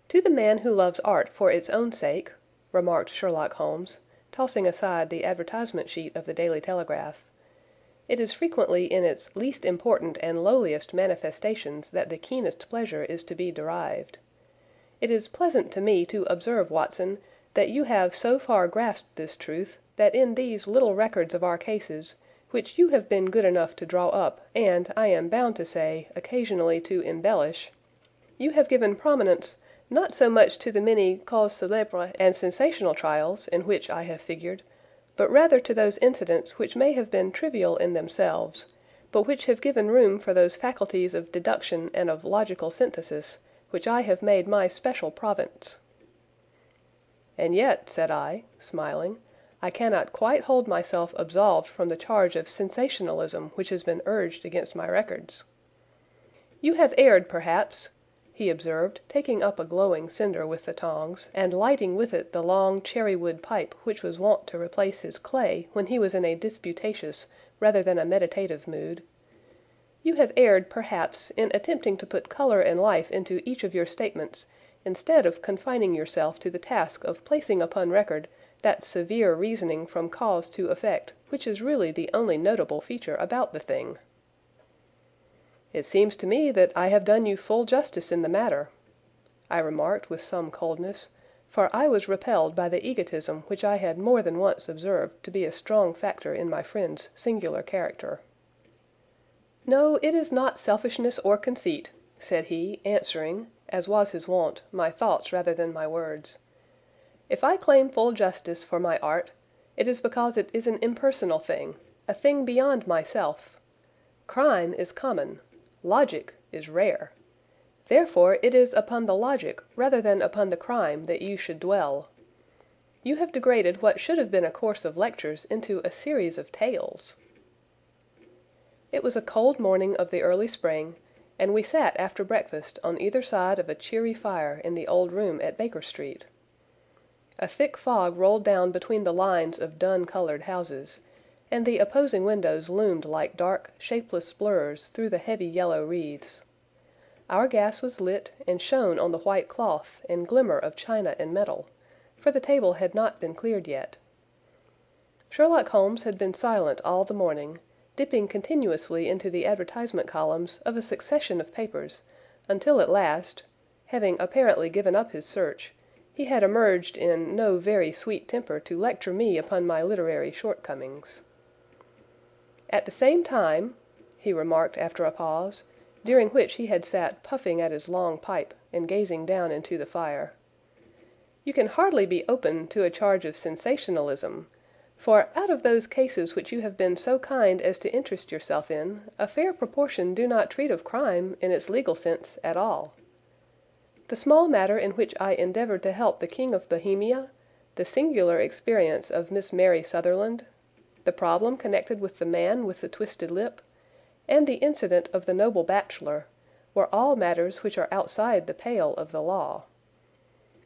"To the man who loves art for its own sake," remarked Sherlock Holmes, tossing aside the advertisement sheet of the Daily Telegraph, "it is frequently in its least important and lowliest manifestations that the keenest pleasure is to be derived. It is pleasant to me to observe, Watson, that you have so far grasped this truth that in these little records of our cases, which you have been good enough to draw up and, I am bound to say, occasionally to embellish, you have given prominence not so much to the many causes célèbres and sensational trials in which I have figured, but rather to those incidents which may have been trivial in themselves, but which have given room for those faculties of deduction and of logical synthesis which I have made my special province." "And yet," said I, smiling, "I cannot quite hold myself absolved from the charge of sensationalism which has been urged against my records." "You have erred, perhaps," he observed, taking up a glowing cinder with the tongs, and lighting with it the long cherry-wood pipe which was wont to replace his clay when he was in a disputatious rather than a meditative mood. "You have erred, perhaps, in attempting to put colour and life into each of your statements, instead of confining yourself to the task of placing upon record that severe reasoning from cause to effect which is really the only notable feature about the thing." "It seems to me that I have done you full justice in the matter," I remarked with some coldness, for I was repelled by the egotism which I had more than once observed to be a strong factor in my friend's singular character. "No, it is not selfishness or conceit," said he, answering, as was his wont, my thoughts rather than my words. "If I claim full justice for my art, it is because it is an impersonal thing, a thing beyond myself. Crime is common. Logic is rare. Therefore it is upon the logic rather than upon the crime that you should dwell. You have degraded what should have been a course of lectures into a series of tales." It was a cold morning of the early spring, and we sat after breakfast on either side of a cheery fire in the old room at Baker Street. A thick fog rolled down between the lines of dun-coloured houses, and the opposing windows loomed like dark, shapeless blurs through the heavy yellow wreaths. Our gas was lit and shone on the white cloth and glimmer of china and metal, for the table had not been cleared yet. Sherlock Holmes had been silent all the morning, dipping continuously into the advertisement columns of a succession of papers, until at last, having apparently given up his search, he had emerged in no very sweet temper to lecture me upon my literary shortcomings. "At the same time," he remarked after a pause, during which he had sat puffing at his long pipe and gazing down into the fire, "you can hardly be open to a charge of sensationalism, for out of those cases which you have been so kind as to interest yourself in, a fair proportion do not treat of crime in its legal sense at all. The small matter in which I endeavoured to help the King of Bohemia, the singular experience of Miss Mary Sutherland, the problem connected with the man with the twisted lip, and the incident of the noble bachelor, were all matters which are outside the pale of the law.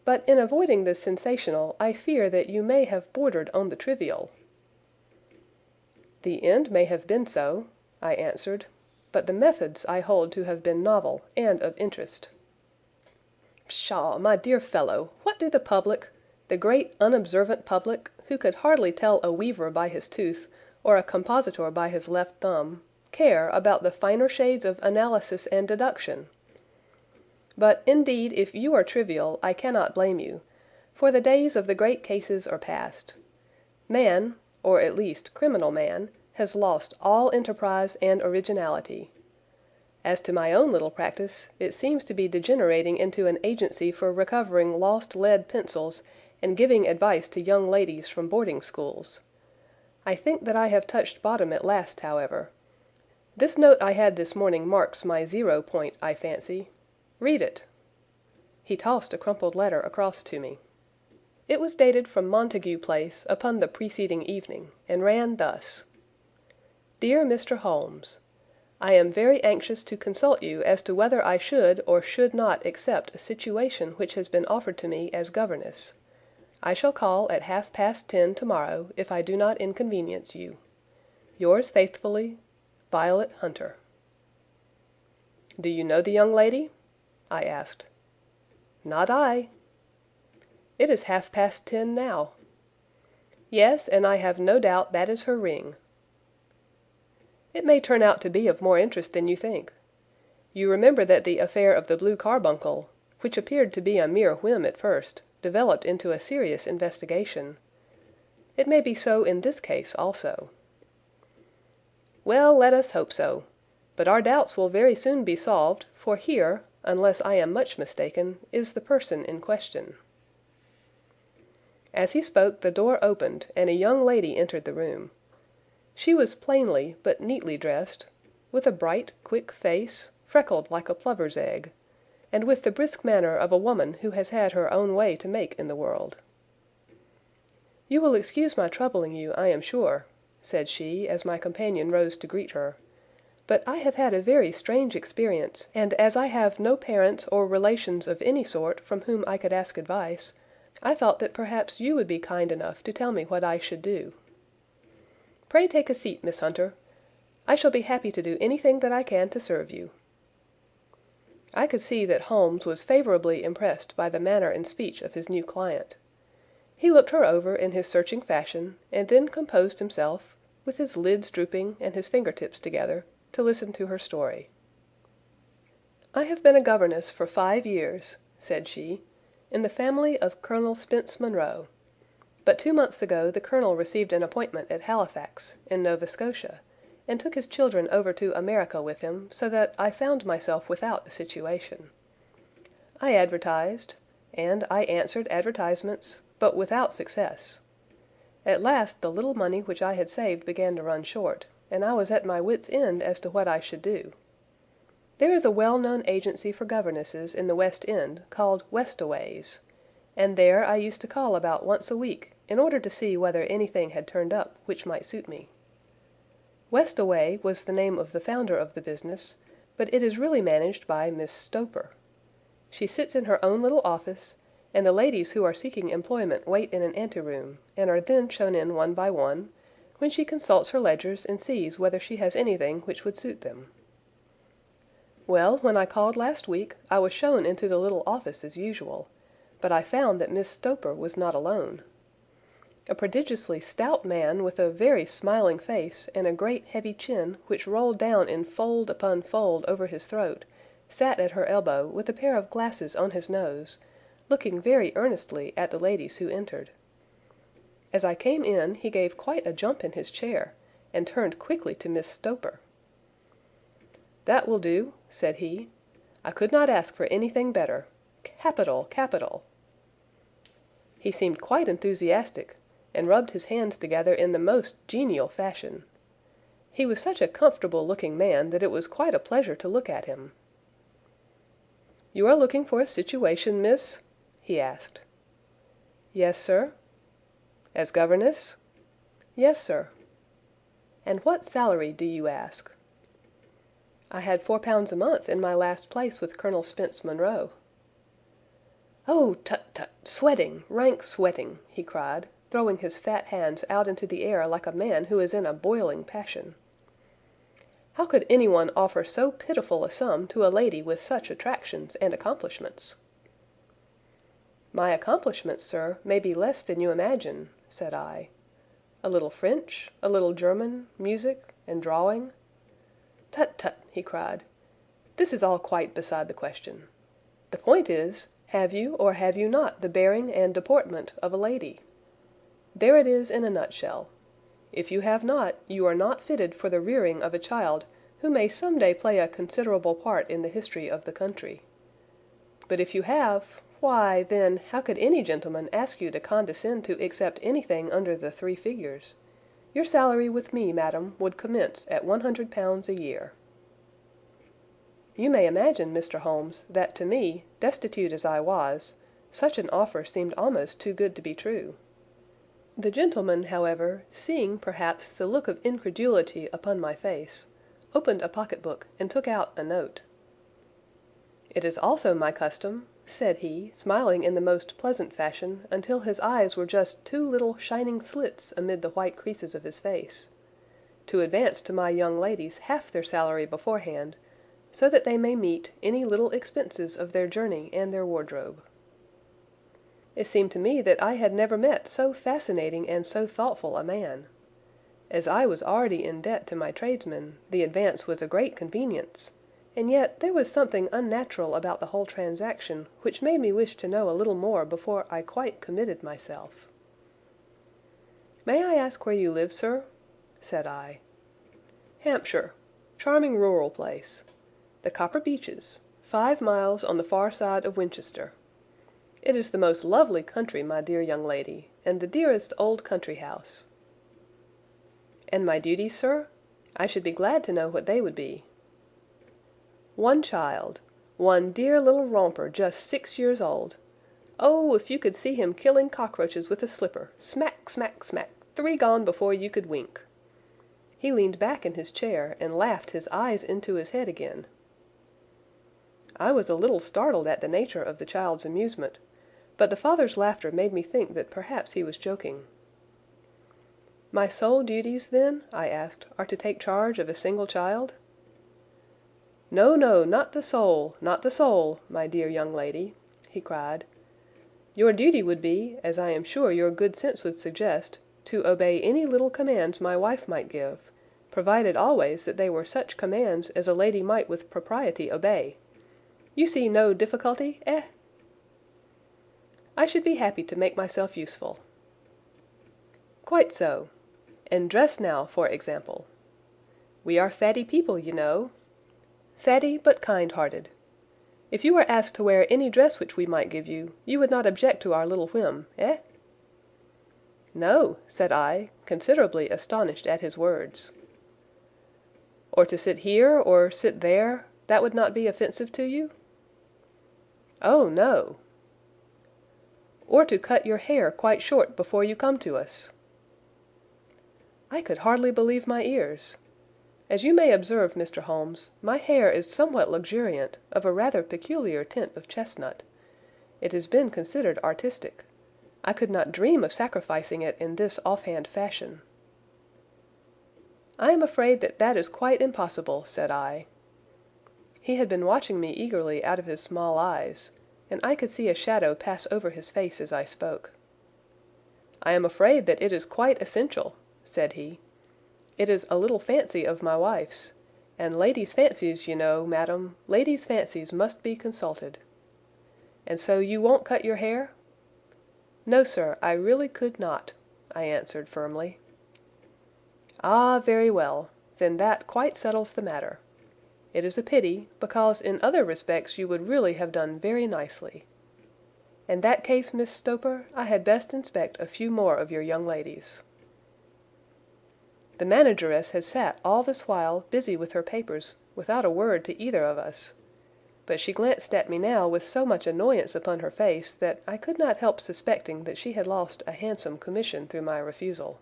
But in avoiding the sensational I fear that you may have bordered on the trivial." "The end may have been so," I answered, "but the methods I hold to have been novel and of interest." "Pshaw, my dear fellow, what do the public, the great unobservant public, who could hardly tell a weaver by his tooth, or a compositor by his left thumb, care about the finer shades of analysis and deduction? But, indeed, if you are trivial, I cannot blame you, for the days of the great cases are past. Man, or at least criminal man, has lost all enterprise and originality. As to my own little practice, it seems to be degenerating into an agency for recovering lost lead pencils and giving advice to young ladies from boarding schools. I think that I have touched bottom at last, however. This note I had this morning marks my 0 point, I fancy. Read it." He tossed a crumpled letter across to me. It was dated from Montague Place upon the preceding evening, and ran thus: "Dear Mr. Holmes, I am very anxious to consult you as to whether I should or should not accept a situation which has been offered to me as governess. I shall call at 10:30 tomorrow if I do not inconvenience you. Yours faithfully, Violet Hunter." "Do you know the young lady?" I asked. "Not I." "It is 10:30 now." "Yes, and I have no doubt that is her ring." "It may turn out to be of more interest than you think. You remember that the affair of the blue carbuncle, which appeared to be a mere whim at first, developed into a serious investigation. It may be so in this case also." "Well, let us hope so. But our doubts will very soon be solved, for here, unless I am much mistaken, is the person in question." As he spoke the door opened and a young lady entered the room. She was plainly but neatly dressed, with a bright, quick face, freckled like a plover's egg, and with the brisk manner of a woman who has had her own way to make in the world. "You will excuse my troubling you, I am sure," said she, as my companion rose to greet her, "but I have had a very strange experience, and as I have no parents or relations of any sort from whom I could ask advice, I thought that perhaps you would be kind enough to tell me what I should do." "Pray take a seat, Miss Hunter. I shall be happy to do anything that I can to serve you." I could see that Holmes was favorably impressed by the manner and speech of his new client. He looked her over in his searching fashion, and then composed himself, with his lids drooping and his fingertips together, to listen to her story. "I have been a governess for 5 years," said she, "in the family of Colonel Spence Munro. But 2 months ago the Colonel received an appointment at Halifax, in Nova Scotia, and took his children over to America with him, so that I found myself without a situation. I advertised, and I answered advertisements, but without success. At last the little money which I had saved began to run short, and I was at my wits' end as to what I should do. There is a well-known agency for governesses in the West End called Westaways, and there I used to call about once a week in order to see whether anything had turned up which might suit me. Westaway was the name of the founder of the business, but it is really managed by Miss Stoper. She sits in her own little office, and the ladies who are seeking employment wait in an anteroom, and are then shown in one by one, when she consults her ledgers and sees whether she has anything which would suit them. Well, when I called last week, I was shown into the little office as usual, but I found that Miss Stoper was not alone. A prodigiously stout man with a very smiling face and a great heavy chin which rolled down in fold upon fold over his throat, sat at her elbow with a pair of glasses on his nose, looking very earnestly at the ladies who entered. As I came in he gave quite a jump in his chair, and turned quickly to Miss Stoper. "That will do," said he. "I could not ask for anything better. Capital, capital!" He seemed quite enthusiastic, and rubbed his hands together in the most genial fashion. He was such a comfortable-looking man that it was quite a pleasure to look at him. "You are looking for a situation, miss?" he asked. "Yes, sir." "As governess?" "Yes, sir." "And what salary do you ask?" "I had £4 a month in my last place with Colonel Spence Munro." "Oh, tut, tut! Sweating, rank sweating!" he cried, throwing his fat hands out into the air like a man who is in a boiling passion. "How could anyone offer so pitiful a sum to a lady with such attractions and accomplishments?" "My accomplishments, sir, may be less than you imagine," said I. "A little French, a little German, music, and drawing—" "Tut, tut!" he cried. "This is all quite beside the question. The point is, have you or have you not the bearing and deportment of a lady? There it is in a nutshell. If you have not, you are not fitted for the rearing of a child who may some day play a considerable part in the history of the country. But if you have, why, then, how could any gentleman ask you to condescend to accept anything under the 3 figures? Your salary with me, madam, would commence at £100 a year." You may imagine, Mr. Holmes, that to me, destitute as I was, such an offer seemed almost too good to be true. The gentleman, however, seeing perhaps the look of incredulity upon my face, opened a pocket-book and took out a note. "It is also my custom," said he, smiling in the most pleasant fashion until his eyes were just 2 little shining slits amid the white creases of his face, "to advance to my young ladies half their salary beforehand, so that they may meet any little expenses of their journey and their wardrobe." It seemed to me that I had never met so fascinating and so thoughtful a man. As I was already in debt to my tradesmen, the advance was a great convenience, and yet there was something unnatural about the whole transaction which made me wish to know a little more before I quite committed myself. "May I ask where you live, sir?" said I. "Hampshire. Charming rural place. The Copper Beeches, 5 miles on the far side of Winchester. It is the most lovely country, my dear young lady, and the dearest old country house." "And my duties, sir? I should be glad to know what they would be." "One child, one dear little romper just 6 years old. Oh, if you could see him killing cockroaches with a slipper, smack, smack, smack, 3 gone before you could wink." He leaned back in his chair and laughed his eyes into his head again. I was a little startled at the nature of the child's amusement, but the father's laughter made me think that perhaps he was joking. "My sole duties, then," I asked, "are to take charge of a single child?" "No, no, not the sole, not the sole, my dear young lady," he cried. "Your duty would be, as I am sure your good sense would suggest, to obey any little commands my wife might give, provided always that they were such commands as a lady might with propriety obey. You see no difficulty, eh?" "I should be happy to make myself useful." "Quite so. And dress now, for example. We are fatty people, you know. Fatty but kind-hearted. If you were asked to wear any dress which we might give you, you would not object to our little whim, eh?" "No," said I, considerably astonished at his words. "Or to sit here, or sit there, that would not be offensive to you?" "Oh, no." "Or to cut your hair quite short before you come to us?" I could hardly believe my ears. As you may observe, Mr. Holmes, my hair is somewhat luxuriant, of a rather peculiar tint of chestnut. It has been considered artistic. I could not dream of sacrificing it in this offhand fashion. "I am afraid that that is quite impossible," said I. He had been watching me eagerly out of his small eyes, and I could see a shadow pass over his face as I spoke. "I am afraid that it is quite essential," said he. "It is a little fancy of my wife's, and ladies' fancies, you know, madam, ladies' fancies must be consulted. And so you won't cut your hair?" "No, sir, I really could not," I answered firmly. "Ah, very well. Then that quite settles the matter. It is a pity, because in other respects you would really have done very nicely. In that case, Miss Stoper, I had best inspect a few more of your young ladies." The manageress had sat all this while busy with her papers, without a word to either of us, but she glanced at me now with so much annoyance upon her face that I could not help suspecting that she had lost a handsome commission through my refusal.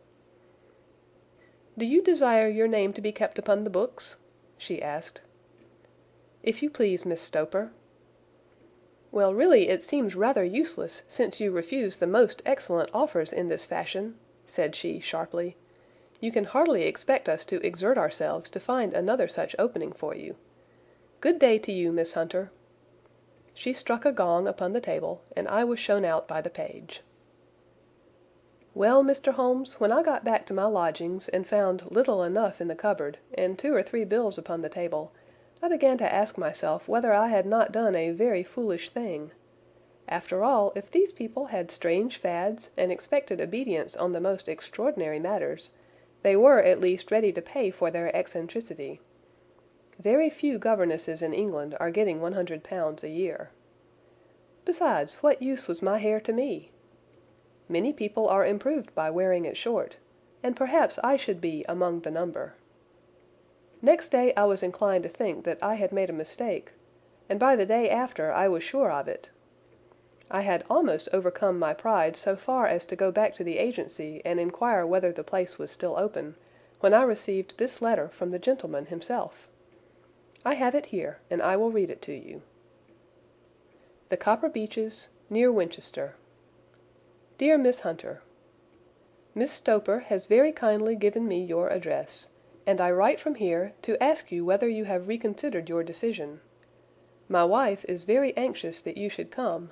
"Do you desire your name to be kept upon the books?" she asked. "If you please, Miss Stoper." "Well, really it seems rather useless, since you refuse the most excellent offers in this fashion," said she sharply. "You can hardly expect us to exert ourselves to find another such opening for you. Good day to you, Miss Hunter." She struck a gong upon the table, and I was shown out by the page. Well, Mr. Holmes, when I got back to my lodgings and found little enough in the cupboard and 2 or 3 bills upon the table, I began to ask myself whether I had not done a very foolish thing. After all, if these people had strange fads and expected obedience on the most extraordinary matters, they were at least ready to pay for their eccentricity. Very few governesses in England are getting £100 a year. Besides, what use was my hair to me? Many people are improved by wearing it short, and perhaps I should be among the number. Next day I was inclined to think that I had made a mistake, and by the day after I was sure of it. I had almost overcome my pride so far as to go back to the agency and inquire whether the place was still open, when I received this letter from the gentleman himself. I have it here, and I will read it to you. The Copper Beeches, near Winchester. Dear Miss Hunter, Miss Stoper has very kindly given me your address, and I write from here to ask you whether you have reconsidered your decision. My wife is very anxious that you should come,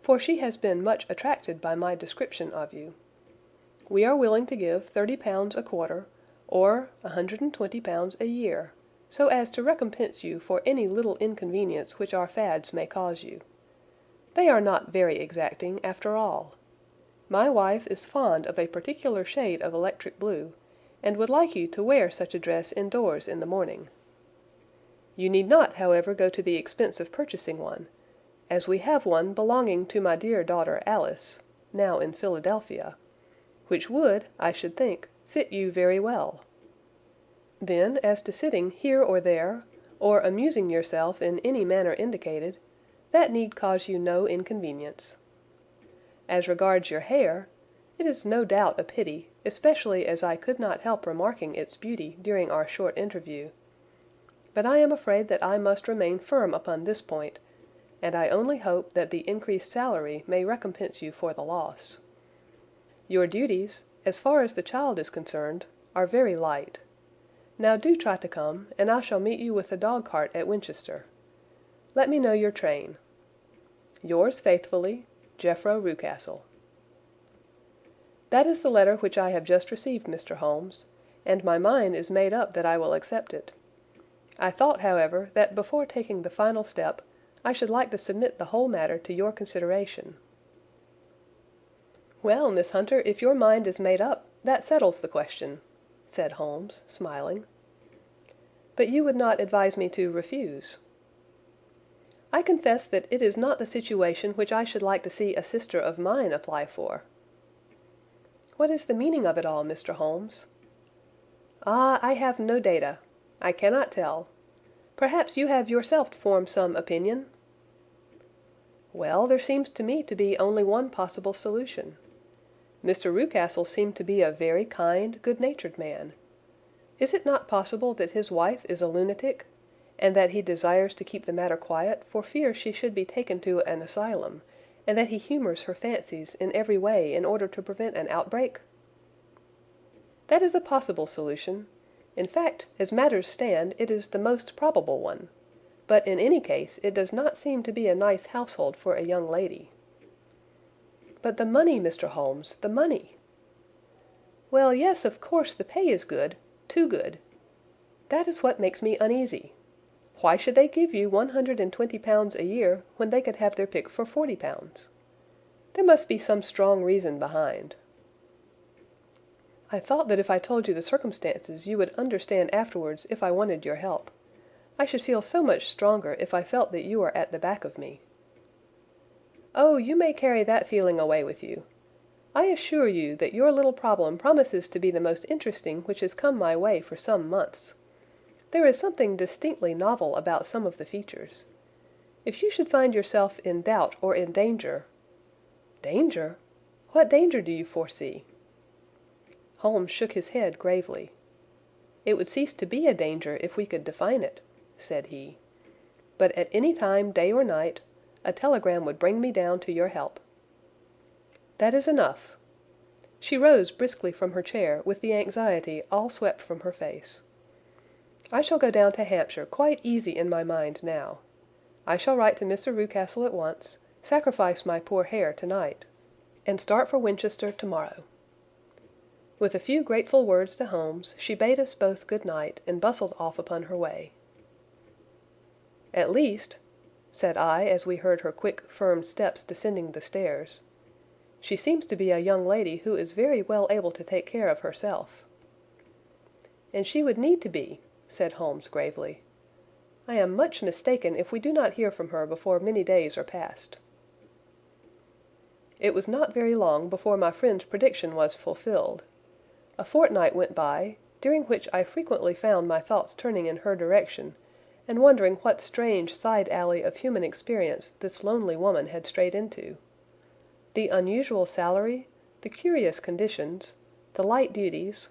for she has been much attracted by my description of you. We are willing to give £30 a quarter, or £120 a year, so as to recompense you for any little inconvenience which our fads may cause you. They are not very exacting, after all. My wife is fond of a particular shade of electric blue, and would like you to wear such a dress indoors in the morning. You need not, however, go to the expense of purchasing one, as we have one belonging to my dear daughter Alice, now in Philadelphia, which would, I should think, fit you very well. Then, as to sitting here or there, or amusing yourself in any manner indicated, that need cause you no inconvenience. As regards your hair, it is no doubt a pity, especially as I could not help remarking its beauty during our short interview. But I am afraid that I must remain firm upon this point, and I only hope that the increased salary may recompense you for the loss. Your duties, as far as the child is concerned, are very light. Now do try to come, and I shall meet you with the dog-cart at Winchester. Let me know your train. Yours faithfully, Jethro Rucastle. That is the letter which I have just received, Mr. Holmes, and my mind is made up that I will accept it. I thought, however, that before taking the final step, I should like to submit the whole matter to your consideration. Well, Miss Hunter, if your mind is made up, that settles the question, said Holmes, smiling. But you would not advise me to refuse? I confess that it is not the situation which I should like to see a sister of mine apply for. What is the meaning of it all, Mr. Holmes? Ah, I have no data. I cannot tell. Perhaps you have yourself formed some opinion? Well, there seems to me to be only one possible solution. Mr. Rucastle seemed to be a very kind, good-natured man. Is it not possible that his wife is a lunatic, and that he desires to keep the matter quiet for fear she should be taken to an asylum, and that he humors her fancies in every way in order to prevent an outbreak? That is a possible solution. In fact, as matters stand, it is the most probable one. But in any case, it does not seem to be a nice household for a young lady. But the money, Mr. Holmes, the money! Well, yes, of course, the pay is good, too good. That is what makes me uneasy. Why should they give you £120 a year when they could have their pick for £40? There must be some strong reason behind. I thought that if I told you the circumstances you would understand afterwards if I wanted your help. I should feel so much stronger if I felt that you were at the back of me. Oh, you may carry that feeling away with you. I assure you that your little problem promises to be the most interesting which has come my way for some months. There is something distinctly novel about some of the features. If you should find yourself in doubt or in danger— Danger? What danger do you foresee? Holmes shook his head gravely. It would cease to be a danger if we could define it, said he. But at any time, day or night, a telegram would bring me down to your help. That is enough. She rose briskly from her chair with the anxiety all swept from her face. I shall go down to Hampshire quite easy in my mind now. I shall write to Mr. Rucastle at once, sacrifice my poor hair tonight, and start for Winchester tomorrow. With a few grateful words to Holmes, she bade us both good night and bustled off upon her way. At least, said I as we heard her quick, firm steps descending the stairs, she seems to be a young lady who is very well able to take care of herself. And she would need to be, said Holmes gravely. I am much mistaken if we do not hear from her before many days are past. It was not very long before my friend's prediction was fulfilled. A fortnight went by, during which I frequently found my thoughts turning in her direction, and wondering what strange side alley of human experience this lonely woman had strayed into. The unusual salary, the curious conditions, the light duties,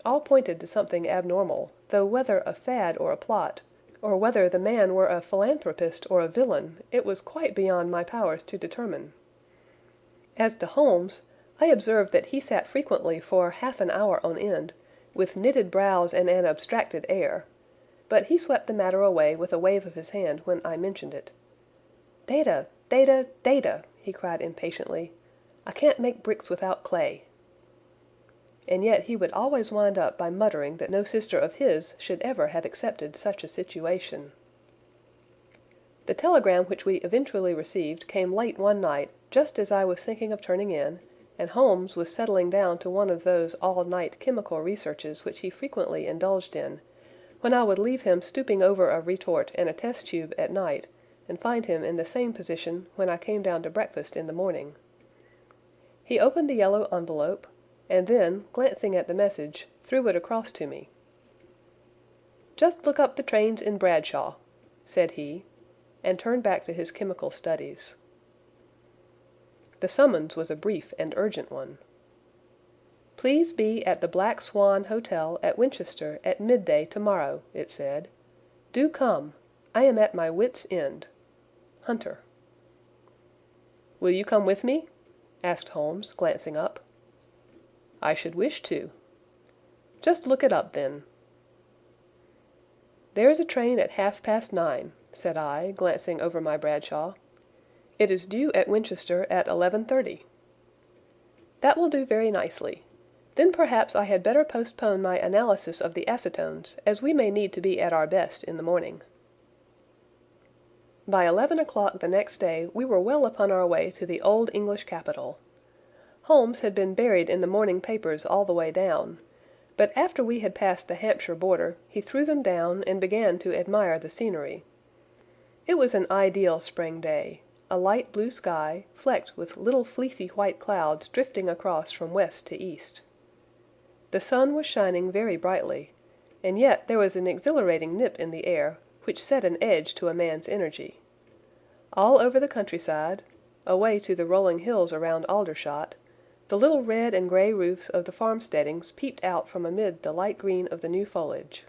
all pointed to something abnormal, though whether a fad or a plot, or whether the man were a philanthropist or a villain, it was quite beyond my powers to determine. As to Holmes, I observed that he sat frequently for half an hour on end, with knitted brows and an abstracted air, but he swept the matter away with a wave of his hand when I mentioned it. "Data, data, data!" he cried impatiently. "I can't make bricks without clay." And yet he would always wind up by muttering that no sister of his should ever have accepted such a situation. The telegram which we eventually received came late one night, just as I was thinking of turning in, and Holmes was settling down to one of those all-night chemical researches which he frequently indulged in, when I would leave him stooping over a retort and a test tube at night, and find him in the same position when I came down to breakfast in the morning. He opened the yellow envelope, and then, glancing at the message, threw it across to me. "Just look up the trains in Bradshaw," said he, and turned back to his chemical studies. The summons was a brief and urgent one. "Please be at the Black Swan Hotel at Winchester at midday tomorrow," it said. "Do come. I am at my wits' end. Hunter." "Will you come with me?" asked Holmes, glancing up. "I should wish to." "Just look it up, then." "There is a train at 9:30, said I, glancing over my Bradshaw. "It is due at Winchester at 11:30. "That will do very nicely. Then perhaps I had better postpone my analysis of the acetones, as we may need to be at our best in the morning." By 11 o'clock the next day we were well upon our way to the old English capital. Holmes had been buried in the morning papers all the way down, but after we had passed the Hampshire border he threw them down and began to admire the scenery. It was an ideal spring day, a light blue sky, flecked with little fleecy white clouds drifting across from west to east. The sun was shining very brightly, and yet there was an exhilarating nip in the air which set an edge to a man's energy. All over the countryside, away to the rolling hills around Aldershot, the little red and grey roofs of the farmsteadings peeped out from amid the light green of the new foliage.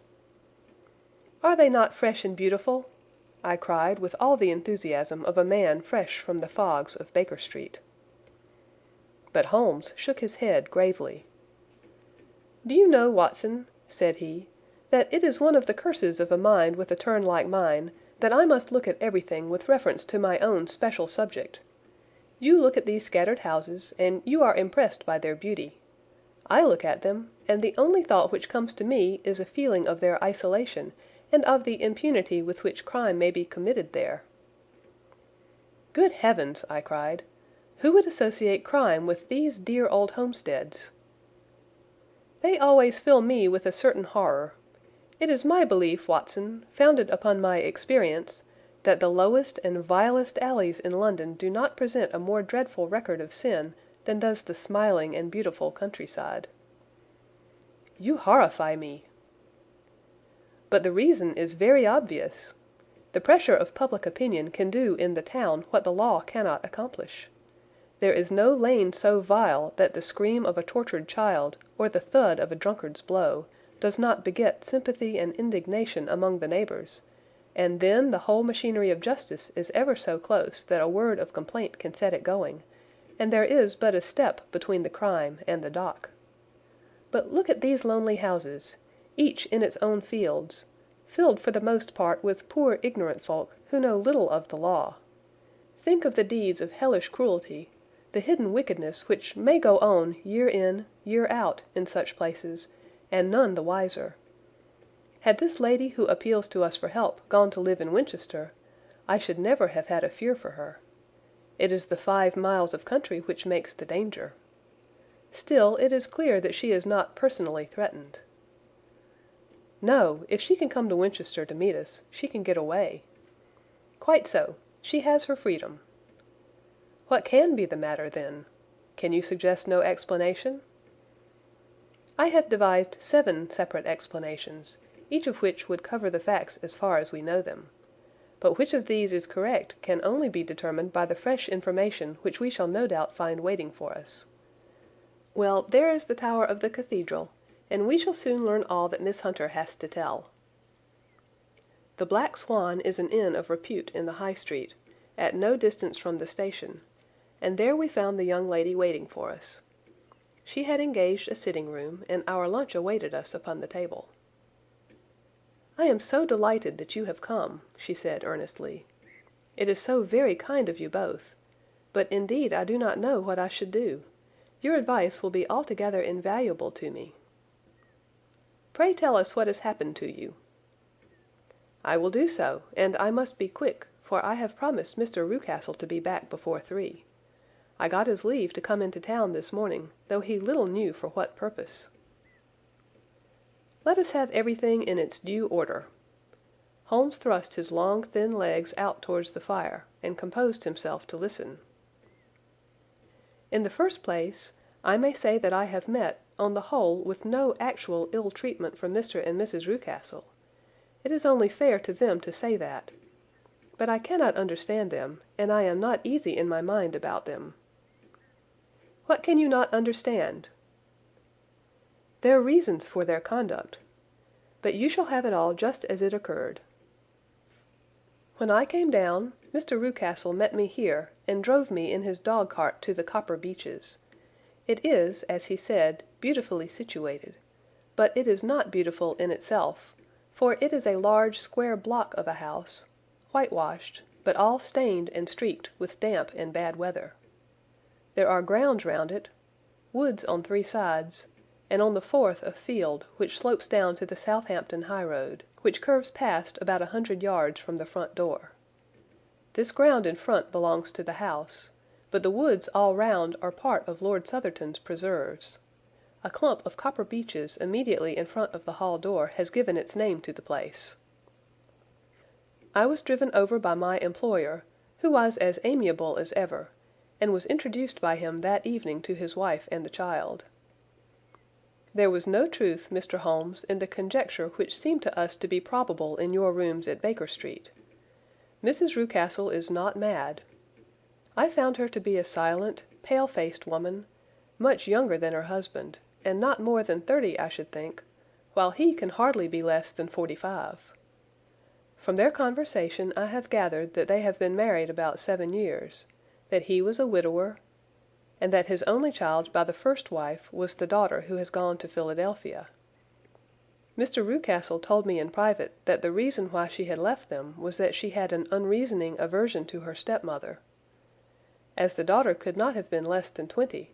"Are they not fresh and beautiful?" I cried with all the enthusiasm of a man fresh from the fogs of Baker Street. But Holmes shook his head gravely. "Do you know, Watson," said he, "that it is one of the curses of a mind with a turn like mine, that I must look at everything with reference to my own special subject. You look at these scattered houses, and you are impressed by their beauty. I look at them, and the only thought which comes to me is a feeling of their isolation, and of the impunity with which crime may be committed there." "Good heavens!" I cried. "Who would associate crime with these dear old homesteads?" "They always fill me with a certain horror. It is my belief, Watson, founded upon my experience, that the lowest and vilest alleys in London do not present a more dreadful record of sin than does the smiling and beautiful countryside." "You horrify me." "But the reason is very obvious. The pressure of public opinion can do in the town what the law cannot accomplish. There is no lane so vile that the scream of a tortured child, or the thud of a drunkard's blow, does not beget sympathy and indignation among the neighbours, and then the whole machinery of justice is ever so close that a word of complaint can set it going, and there is but a step between the crime and the dock. But look at these lonely houses, each in its own fields, filled for the most part with poor ignorant folk who know little of the law. Think of the deeds of hellish cruelty, the hidden wickedness which may go on year in, year out, in such places, and none the wiser. Had this lady who appeals to us for help gone to live in Winchester, I should never have had a fear for her. It is the 5 miles of country which makes the danger. Still, it is clear that she is not personally threatened. No, if she can come to Winchester to meet us, she can get away. Quite so, she has her freedom. What can be the matter, then? Can you suggest no explanation? I have devised 7 separate explanations, each of which would cover the facts as far as we know them. But which of these is correct can only be determined by the fresh information which we shall no doubt find waiting for us. Well, there is the tower of the cathedral, and we shall soon learn all that Miss Hunter has to tell. The Black Swan is an inn of repute in the High Street, at no distance from the station, and there we found the young lady waiting for us. She had engaged a sitting room, and our lunch awaited us upon the table. "I am so delighted that you have come," she said earnestly. "It is so very kind of you both. but indeed I do not know what I should do. Your advice will be altogether invaluable to me." "Pray tell us what has happened to you." "I will do so, and I must be quick, for I have promised Mr. Rucastle to be back before 3. I got his leave to come into town this morning, though he little knew for what purpose." "Let us have everything in its due order." Holmes thrust his long, thin legs out towards the fire, and composed himself to listen. "In the first place, I may say that I have met, on the whole, with no actual ill treatment from Mr. and Mrs. Rucastle. It is only fair to them to say that. But I cannot understand them, and I am not easy in my mind about them." "What can you not understand?" "Their reasons for their conduct. But you shall have it all just as it occurred. When I came down, Mr. Rucastle met me here and drove me in his dog-cart to the Copper Beeches. It is, as he said, beautifully situated, but it is not beautiful in itself, for it is a large square block of a house, whitewashed, but all stained and streaked with damp and bad weather. There are grounds round it, woods on 3 sides, and on the 4th a field which slopes down to the Southampton highroad, which curves past about 100 yards from the front door. This ground in front belongs to the house, but the woods all round are part of Lord Southerton's preserves. A clump of copper beeches immediately in front of the hall door has given its name to the place. I was driven over by my employer, who was as amiable as ever, and was introduced by him that evening to his wife and the child. There was no truth, Mr. Holmes, in the conjecture which seemed to us to be probable in your rooms at Baker Street. Mrs. Rucastle is not mad. I found her to be a silent, pale-faced woman, much younger than her husband, and not more than 30, I should think, while he can hardly be less than 45. From their conversation I have gathered that they have been married about 7 years, that he was a widower, and that his only child by the first wife was the daughter who has gone to Philadelphia. Mr. Rucastle told me in private that the reason why she had left them was that she had an unreasoning aversion to her stepmother. As the daughter could not have been less than 20,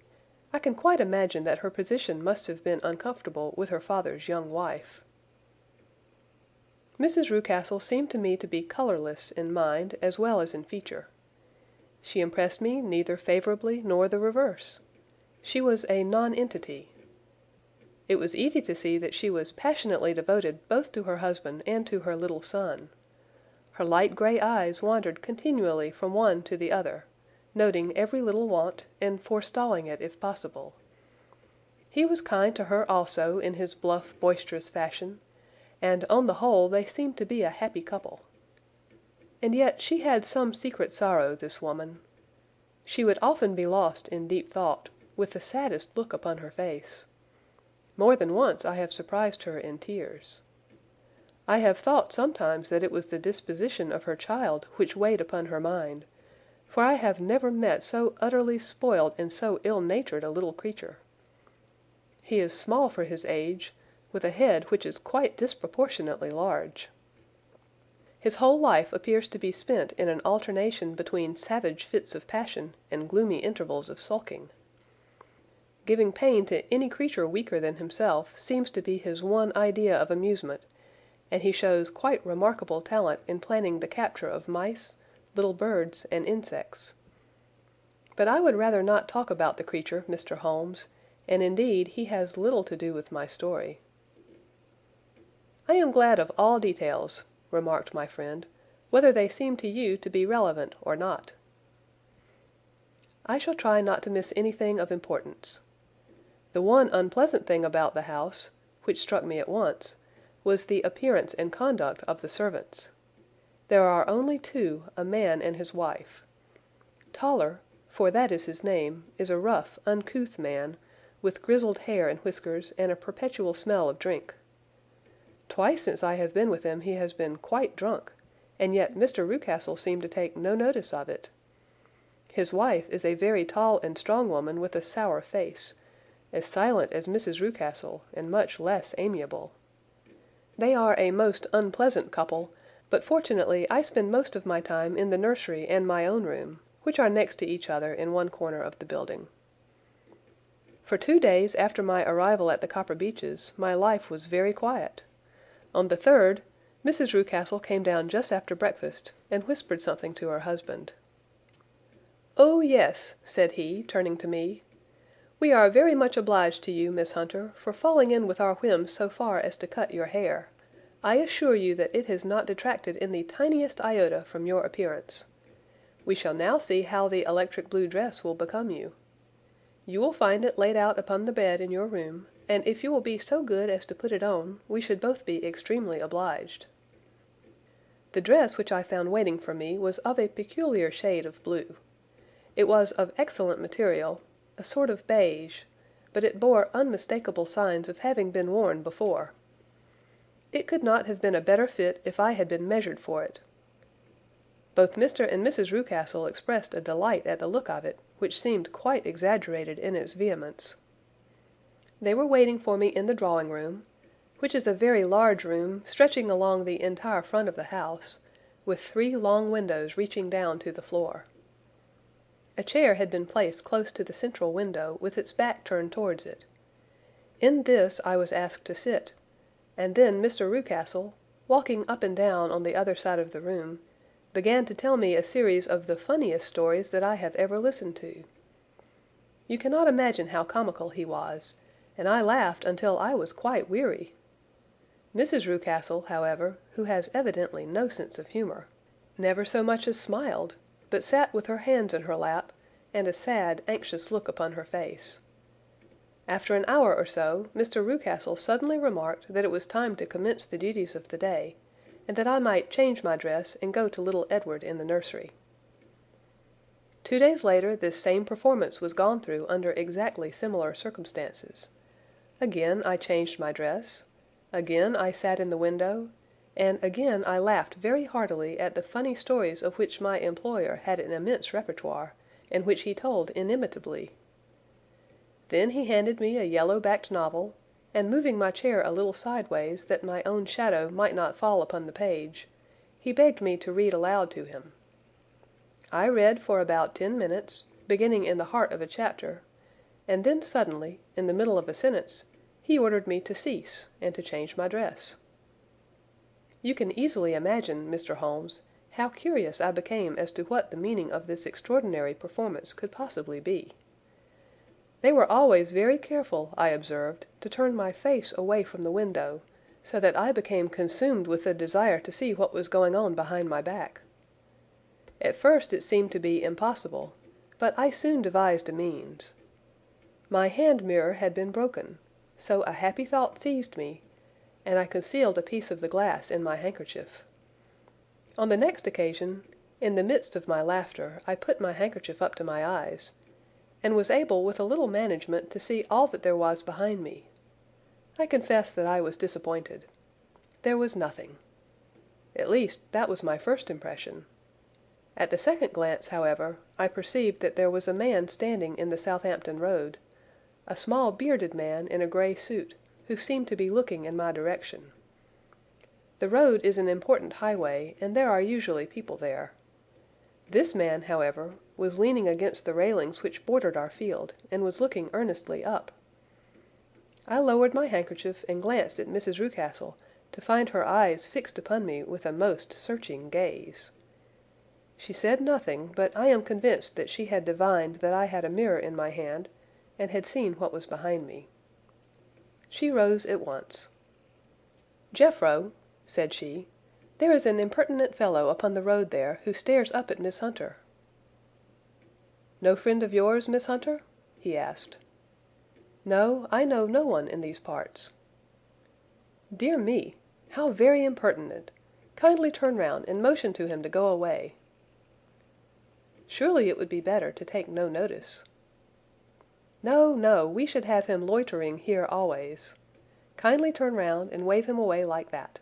I can quite imagine that her position must have been uncomfortable with her father's young wife. Mrs. Rucastle seemed to me to be colourless in mind as well as in feature. She impressed me neither favourably nor the reverse. She was a nonentity. It was easy to see that she was passionately devoted both to her husband and to her little son. Her light grey eyes wandered continually from one to the other, noting every little want and forestalling it if possible. He was kind to her also in his bluff, boisterous fashion, and on the whole they seemed to be a happy couple. And yet she had some secret sorrow, this woman. She would often be lost in deep thought, with the saddest look upon her face. More than once I have surprised her in tears. I have thought sometimes that it was the disposition of her child which weighed upon her mind, for I have never met so utterly spoiled and so ill-natured a little creature. He is small for his age, with a head which is quite disproportionately large. His whole life appears to be spent in an alternation between savage fits of passion and gloomy intervals of sulking. Giving pain to any creature weaker than himself seems to be his one idea of amusement, and he shows quite remarkable talent in planning the capture of mice, little birds, and insects. But I would rather not talk about the creature, Mr. Holmes, and indeed he has little to do with my story. "I am glad of all details," remarked my friend, "whether they seem to you to be relevant or not." "I shall try not to miss anything of importance. The one unpleasant thing about the house, which struck me at once, was the appearance and conduct of the servants. There are only 2, a man and his wife. Toller, for that is his name, is a rough, uncouth man, with grizzled hair and whiskers, and a perpetual smell of drink. Twice since I have been with him he has been quite drunk, and yet Mr. Rucastle seemed to take no notice of it. His wife is a very tall and strong woman with a sour face, as silent as Mrs. Rucastle, and much less amiable. They are a most unpleasant couple, but fortunately I spend most of my time in the nursery and my own room, which are next to each other in one corner of the building. For 2 days after my arrival at the Copper Beeches, my life was very quiet. On the third, Mrs. Rucastle came down just after breakfast, and whispered something to her husband. "Oh, yes," said he, turning to me. "We are very much obliged to you, Miss Hunter, for falling in with our whims so far as to cut your hair. I assure you that it has not detracted in the tiniest iota from your appearance. We shall now see how the electric blue dress will become you. You will find it laid out upon the bed in your room, and if you will be so good as to put it on, we should both be extremely obliged." The dress which I found waiting for me was of a peculiar shade of blue. It was of excellent material, a sort of beige, but it bore unmistakable signs of having been worn before. It could not have been a better fit if I had been measured for it. Both Mr. and Mrs. Rucastle expressed a delight at the look of it, which seemed quite exaggerated in its vehemence. They were waiting for me in the drawing-room, which is a very large room stretching along the entire front of the house, with 3 long windows reaching down to the floor. A chair had been placed close to the central window with its back turned towards it. In this I was asked to sit, and then Mr. Rucastle, walking up and down on the other side of the room, began to tell me a series of the funniest stories that I have ever listened to. You cannot imagine how comical he was, and I laughed until I was quite weary. Mrs. Rucastle, however, who has evidently no sense of humour, never so much as smiled, but sat with her hands in her lap, and a sad, anxious look upon her face. After an hour or so, Mr. Rucastle suddenly remarked that it was time to commence the duties of the day, and that I might change my dress and go to little Edward in the nursery. 2 days later this same performance was gone through under exactly similar circumstances. Again I changed my dress. Again I sat in the window, and again I laughed very heartily at the funny stories of which my employer had an immense repertoire, and which he told inimitably. Then he handed me a yellow-backed novel, and moving my chair a little sideways that my own shadow might not fall upon the page, he begged me to read aloud to him. I read for about 10 minutes, beginning in the heart of a chapter, and then suddenly, in the middle of a sentence, he ordered me to cease and to change my dress. You can easily imagine, Mr. Holmes, how curious I became as to what the meaning of this extraordinary performance could possibly be. They were always very careful, I observed, to turn my face away from the window, so that I became consumed with the desire to see what was going on behind my back. At first it seemed to be impossible, but I soon devised a means. My hand mirror had been broken, so a happy thought seized me, and I concealed a piece of the glass in my handkerchief. On the next occasion, in the midst of my laughter, I put my handkerchief up to my eyes, and was able with a little management to see all that there was behind me. I confess that I was disappointed. There was nothing. At least, that was my first impression. At the second glance, however, I perceived that there was a man standing in the Southampton Road, a small bearded man in a grey suit, who seemed to be looking in my direction. The road is an important highway, and there are usually people there. This man, however, was leaning against the railings which bordered our field, and was looking earnestly up. I lowered my handkerchief and glanced at Mrs. Rucastle, to find her eyes fixed upon me with a most searching gaze. She said nothing, but I am convinced that she had divined that I had a mirror in my hand, and had seen what was behind me. She rose at once. "Jeffro," said she, "there is an impertinent fellow upon the road there who stares up at Miss Hunter." "No friend of yours, Miss Hunter?" he asked. "No, I know no one in these parts." "Dear me, how very impertinent! Kindly turn round and motion to him to go away." "Surely it would be better to take no notice." "No, no, we should have him loitering here always. Kindly turn round and wave him away like that."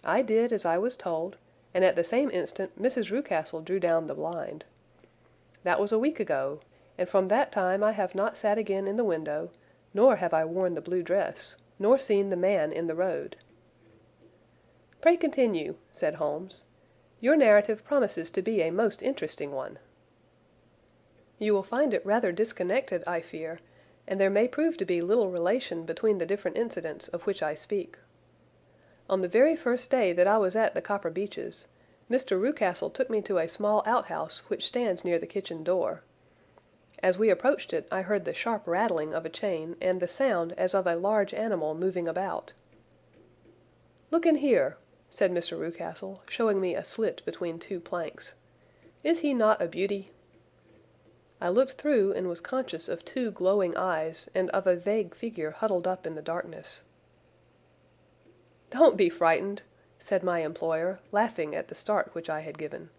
I did as I was told, and at the same instant Mrs. Rucastle drew down the blind. That was a week ago, and from that time I have not sat again in the window, nor have I worn the blue dress, nor seen the man in the road. "Pray continue," said Holmes. Your narrative promises to be a most interesting one. You will find it rather disconnected, I fear, and there may prove to be little relation between the different incidents of which I speak. On the very first day that I was at the Copper Beeches, Mr. Rucastle took me to a small outhouse which stands near the kitchen door. As we approached it, I heard the sharp rattling of a chain and the sound as of a large animal moving about. "Look in here," said Mr. Rucastle, showing me a slit between two planks. "Is he not a beauty?" I looked through and was conscious of two glowing eyes and of a vague figure huddled up in the darkness. "Don't be frightened," said my employer, laughing at the start which I had given.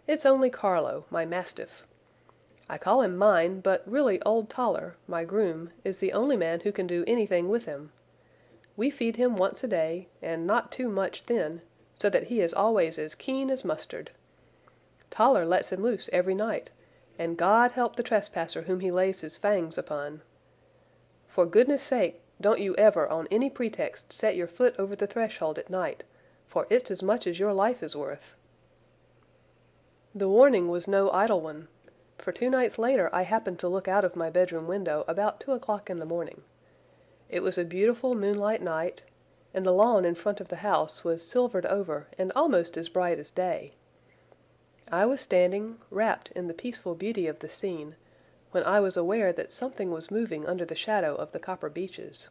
"It's only Carlo, my mastiff. I call him mine, but really old Toller, my groom, is the only man who can do anything with him. We feed him once a day, and not too much then, so that he is always as keen as mustard. Toller lets him loose every night, and God help the trespasser whom he lays his fangs upon. For goodness' sake, don't you ever on any pretext set your foot over the threshold at night, for it's as much as your life is worth." The warning was no idle one, for 2 nights later I happened to look out of my bedroom window about 2 o'clock in the morning. It was a beautiful moonlight night, and the lawn in front of the house was silvered over and almost as bright as day. I was standing, wrapped in the peaceful beauty of the scene, when I was aware that something was moving under the shadow of the Copper Beeches.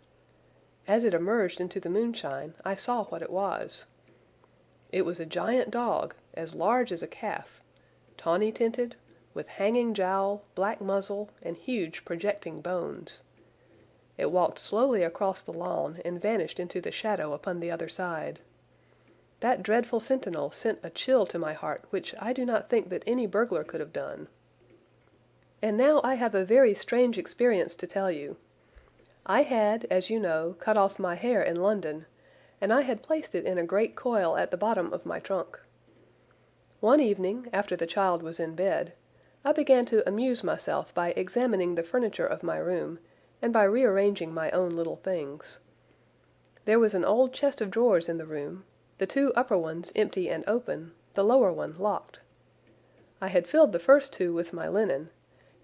As it emerged into the moonshine, I saw what it was. It was a giant dog, as large as a calf, tawny tinted, with hanging jowl, black muzzle, and huge projecting bones. It walked slowly across the lawn and vanished into the shadow upon the other side. That dreadful sentinel sent a chill to my heart which I do not think that any burglar could have done. And now I have a very strange experience to tell you. I had, as you know, cut off my hair in London, and I had placed it in a great coil at the bottom of my trunk. One evening, after the child was in bed, I began to amuse myself by examining the furniture of my room, and by rearranging my own little things. There was an old chest of drawers in the room, the 2 upper ones empty and open, the lower one locked. I had filled the first 2 with my linen,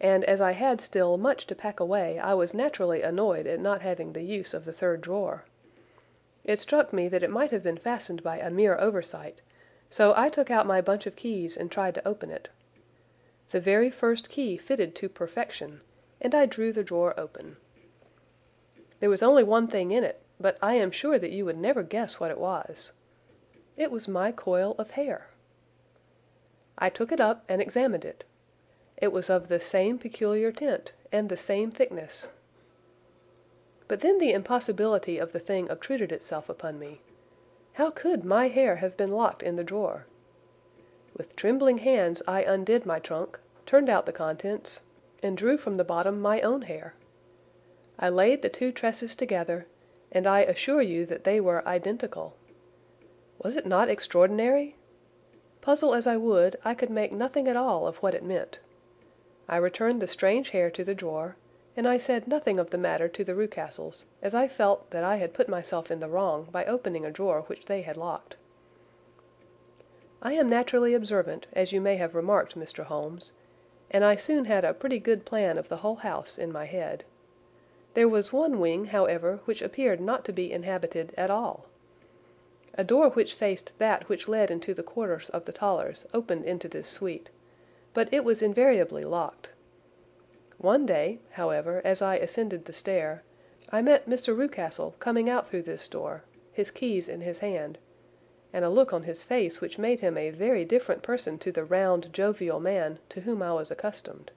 and as I had still much to pack away, I was naturally annoyed at not having the use of the 3rd drawer. It struck me that it might have been fastened by a mere oversight, so I took out my bunch of keys and tried to open it. The very first key fitted to perfection, and I drew the drawer open. There was only one thing in it, but I am sure that you would never guess what it was. It was my coil of hair. I took it up and examined it. It was of the same peculiar tint and the same thickness. But then the impossibility of the thing obtruded itself upon me. How could my hair have been locked in the drawer? With trembling hands I undid my trunk, turned out the contents, and drew from the bottom my own hair. I laid the 2 tresses together, and I assure you that they were identical. Was it not extraordinary? Puzzle as I would, I could make nothing at all of what it meant. I returned the strange hair to the drawer, and I said nothing of the matter to the Rucastles, as I felt that I had put myself in the wrong by opening a drawer which they had locked. I am naturally observant, as you may have remarked, Mr. Holmes, and I soon had a pretty good plan of the whole house in my head. There was one wing, however, which appeared not to be inhabited at all. A door which faced that which led into the quarters of the Tollers opened into this suite, but it was invariably locked. One day, however, as I ascended the stair, I met Mr. Rucastle coming out through this door, his keys in his hand, and a look on his face which made him a very different person to the round, jovial man to whom I was accustomed.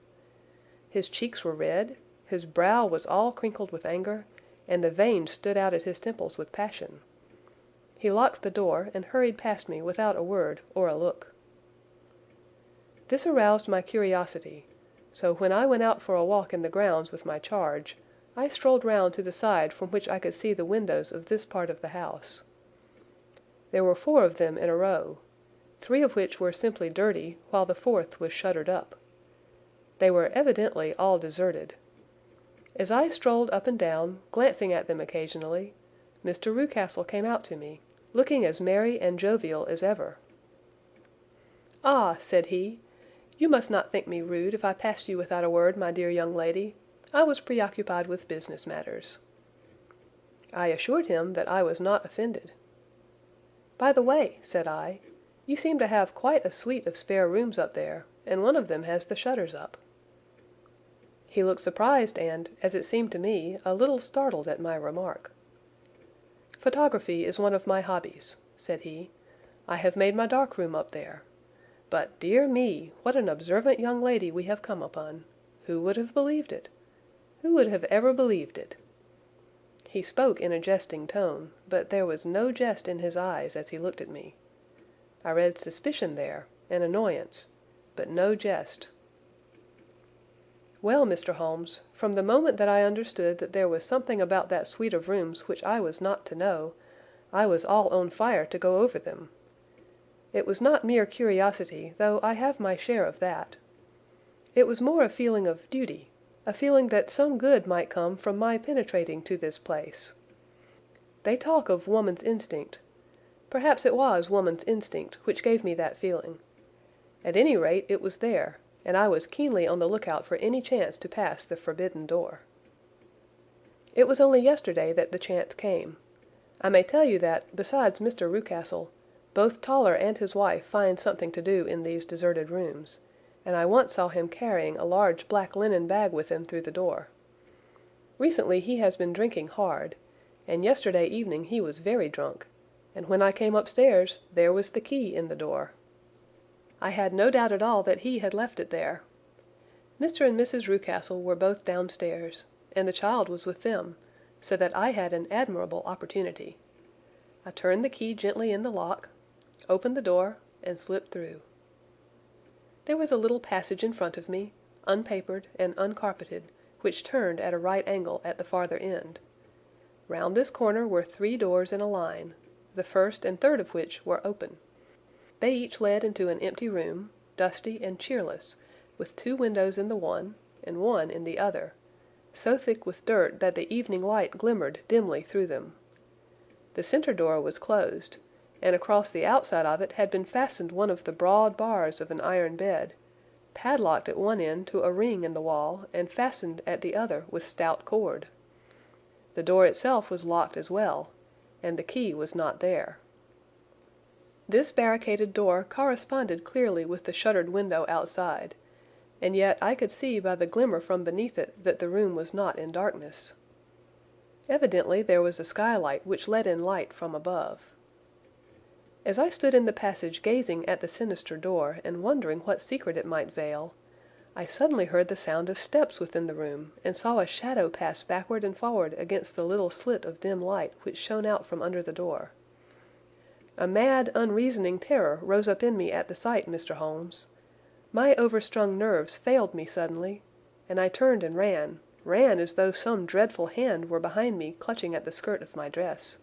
His cheeks were red, his brow was all crinkled with anger, and the veins stood out at his temples with passion. He locked the door and hurried past me without a word or a look. This aroused my curiosity, so when I went out for a walk in the grounds with my charge, I strolled round to the side from which I could see the windows of this part of the house. There were 4 of them in a row, 3 of which were simply dirty, while the 4th was shuttered up. They were evidently all deserted. As I strolled up and down, glancing at them occasionally, Mr. Rucastle came out to me, looking as merry and jovial as ever. "Ah," said he, "you must not think me rude if I passed you without a word, my dear young lady. I was preoccupied with business matters." I assured him that I was not offended. "By the way," said I, "you seem to have quite a suite of spare rooms up there, and one of them has the shutters up." He looked surprised and, as it seemed to me, a little startled at my remark. "Photography is one of my hobbies," said he. "I have made my dark room up there. But, dear me, what an observant young lady we have come upon! Who would have believed it? Who would have ever believed it?" He spoke in a jesting tone, but there was no jest in his eyes as he looked at me. I read suspicion there, and annoyance, but no jest. "Well, Mr. Holmes, from the moment that I understood that there was something about that suite of rooms which I was not to know, I was all on fire to go over them. It was not mere curiosity, though I have my share of that. It was more a feeling of duty, a feeling that some good might come from my penetrating to this place. They talk of woman's instinct. Perhaps it was woman's instinct which gave me that feeling. At any rate, it was there, and I was keenly on the lookout for any chance to pass the forbidden door. It was only yesterday that the chance came. I may tell you that, besides Mr. Rucastle, both Toller and his wife find something to do in these deserted rooms, and I once saw him carrying a large black linen bag with him through the door. Recently he has been drinking hard, and yesterday evening he was very drunk, and when I came upstairs there was the key in the door. I had no doubt at all that he had left it there. Mr. and Mrs. Rucastle were both downstairs, and the child was with them, so that I had an admirable opportunity. I turned the key gently in the lock, opened the door, and slipped through. There was a little passage in front of me, unpapered and uncarpeted, which turned at a right angle at the farther end. Round this corner were 3 doors in a line, the first and third of which were open. They each led into an empty room, dusty and cheerless, with 2 windows in the one and one in the other, so thick with dirt that the evening light glimmered dimly through them. The centre door was closed, and across the outside of it had been fastened one of the broad bars of an iron bed, padlocked at one end to a ring in the wall and fastened at the other with stout cord. The door itself was locked as well, and the key was not there. This barricaded door corresponded clearly with the shuttered window outside, and yet I could see by the glimmer from beneath it that the room was not in darkness. Evidently there was a skylight which let in light from above. As I stood in the passage gazing at the sinister door and wondering what secret it might veil, I suddenly heard the sound of steps within the room and saw a shadow pass backward and forward against the little slit of dim light which shone out from under the door. A mad, unreasoning terror rose up in me at the sight, Mr. Holmes. My overstrung nerves failed me suddenly, and I turned and ran as though some dreadful hand were behind me clutching at the skirt of my dress.